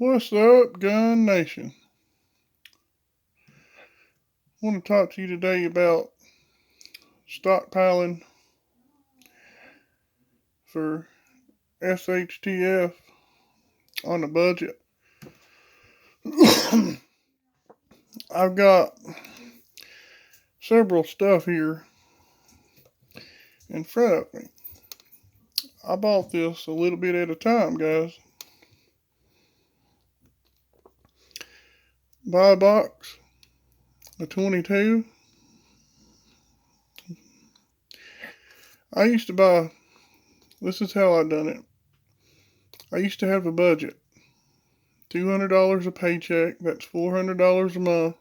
What's up, Gun Nation? I want to talk to you today about stockpiling for shtf on a budget. I've got several stuff here in front of me. I bought this a little bit at a time, guys. Buy a box of 22. I used to buy, this is how I done it. I used to have a budget. $200 a paycheck, that's $400 a month.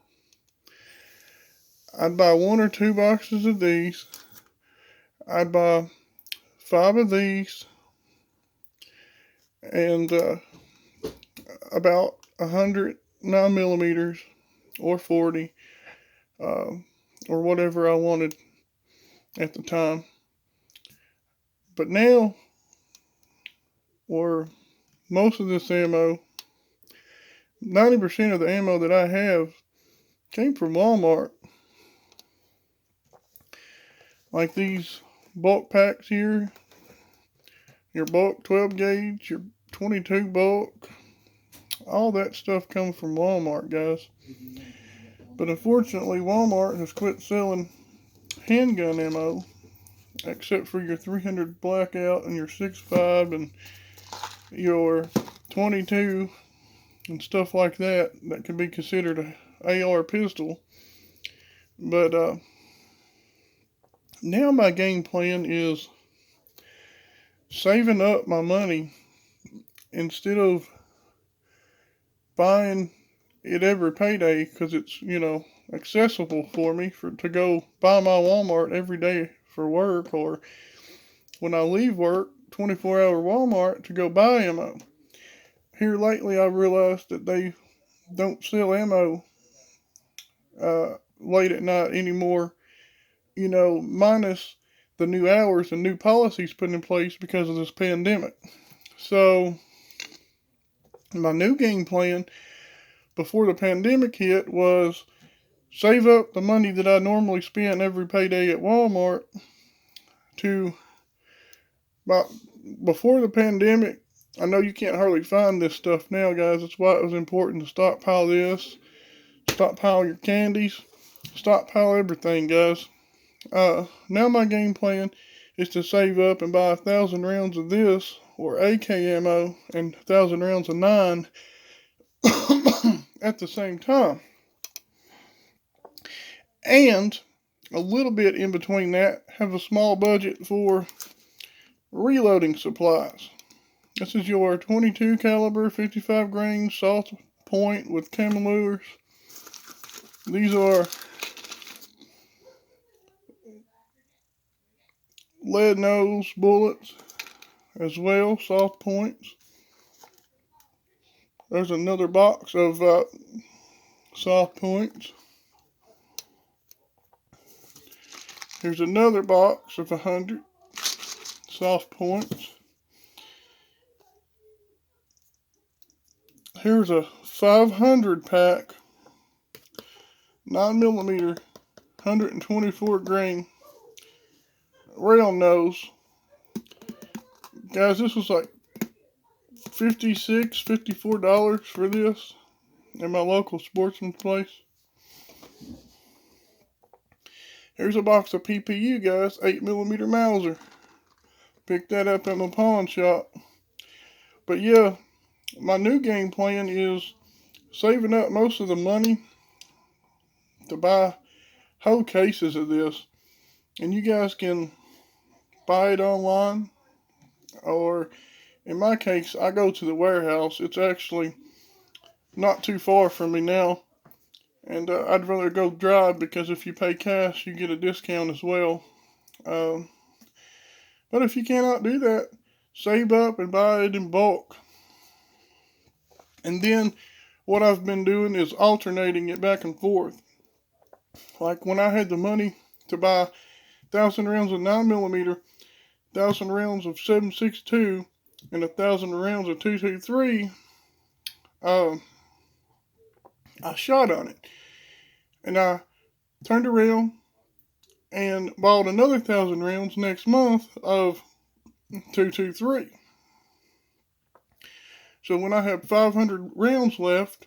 I'd buy 1 or 2 boxes of these. I'd buy 5 of these and about 100 9mm or 40 or whatever I wanted at the time. But now, or most of this ammo, 90% of the ammo that I have came from Walmart. Like these bulk packs here, your bulk 12 gauge, your 22 bulk, all that stuff comes from Walmart, guys. But unfortunately, Walmart has quit selling handgun ammo, except for your 300 blackout and your 6.5 and your 22 and stuff like that can be considered a AR pistol. But now my game plan is saving up my money instead of buying it every payday, because it's, accessible for me to go buy my Walmart every day for work, or when I leave work, 24-hour Walmart to go buy ammo. Here lately I realized that they don't sell ammo late at night anymore, minus the new hours and new policies put in place because of this pandemic. So my new game plan before the pandemic hit was save up the money that I normally spend every payday at Walmart to, before the pandemic. I know you can't hardly find this stuff now, guys. That's why it was important to stockpile this, stockpile your candies, stockpile everything, guys. Now my game plan is to save up and buy 1,000 rounds of this, or AK ammo, and 1,000 rounds of 9 at the same time. And a little bit in between that, have a small budget for reloading supplies. This is your 22 caliber, 55 grain salt point with camelures. These are lead nose bullets as well, soft points. There's another box of soft points. Here's another box of 100 soft points. Here's a 500 pack, 9mm, 124 grain round nose. Guys, this was like $56, $54 for this in my local sportsman's place. Here's a box of PPU, guys, 8mm Mauser. Picked that up at my pawn shop. But yeah, my new game plan is saving up most of the money to buy whole cases of this. And you guys can buy it online, or in my case, I go to the warehouse. It's actually not too far from me now. And I'd rather go drive, because if you pay cash, you get a discount as well. But if you cannot do that, save up and buy it in bulk. And then what I've been doing is alternating it back and forth. Like when I had the money to buy 1,000 rounds of 9mm, 1,000 rounds of 7.62, and 1,000 rounds of 223, I shot on it. And I turned around and bought another 1,000 rounds next month of 223. So when I had 500 rounds left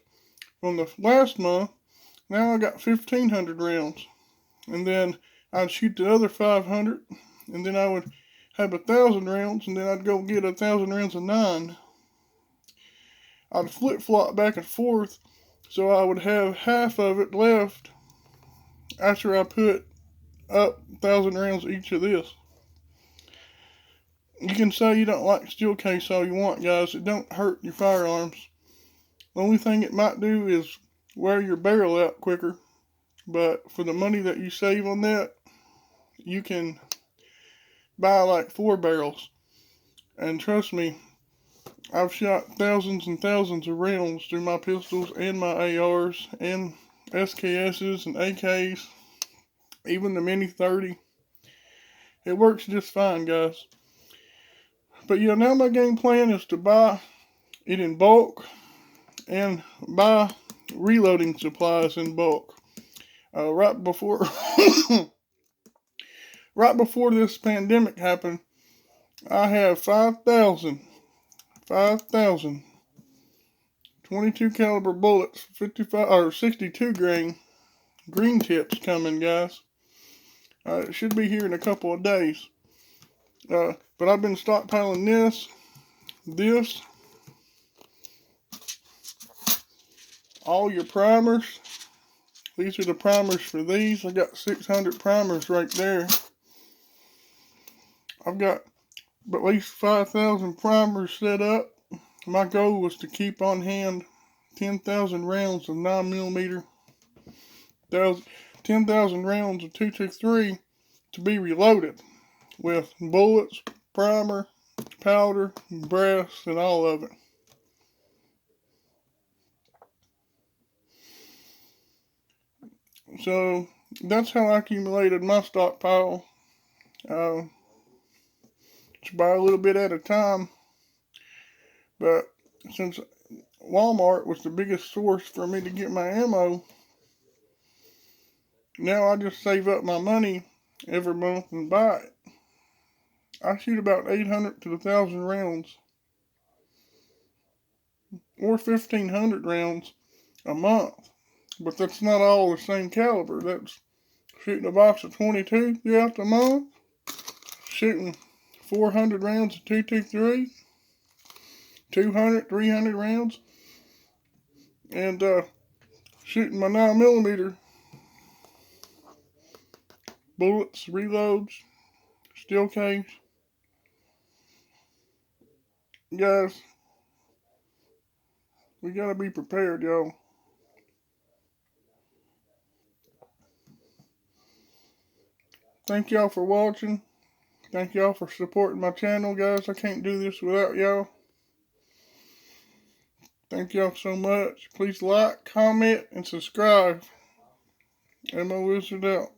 from the last month, now I got 1,500 rounds. And then I'd shoot the other 500, and then I would have 1,000 rounds, and then I'd go get 1,000 rounds of 9. I'd flip-flop back and forth, so I would have half of it left after I put up 1,000 rounds each of this. You can say you don't like steel case all you want, guys. It don't hurt your firearms. The only thing it might do is wear your barrel out quicker. But for the money that you save on that, you can buy like 4 barrels. And trust me, I've shot thousands and thousands of rounds through my pistols and my ARs and SKSs and AKs, even the Mini 30. It works just fine, guys. But yeah, now my game plan is to buy it in bulk and buy reloading supplies in bulk. Right before right before this pandemic happened, I have 5,000 22 caliber bullets, 55 or 62 grain green tips coming, guys. It should be here in a couple of days. But I've been stockpiling this, all your primers. These are the primers for these. I got 600 primers right there. I've got at least 5,000 primers set up. My goal was to keep on hand 10,000 rounds of 9mm, 10,000 rounds of 223 to be reloaded with bullets, primer, powder, brass, and all of it. So that's how I accumulated my stockpile. To buy a little bit at a time. But since Walmart was the biggest source for me to get my ammo, now I just save up my money every month and buy it. I shoot about 800 to 1,000 rounds, or 1,500 rounds a month. But that's not all the same caliber. That's shooting a box of 22 throughout the month, shooting 400 rounds of 223, 200, 300 rounds, and shooting my 9mm bullets, reloads, steel case. Guys, we gotta be prepared, y'all. Thank y'all for watching. Thank y'all for supporting my channel, guys. I can't do this without y'all. Thank y'all so much. Please like, comment, and subscribe. Ammo Wizard out.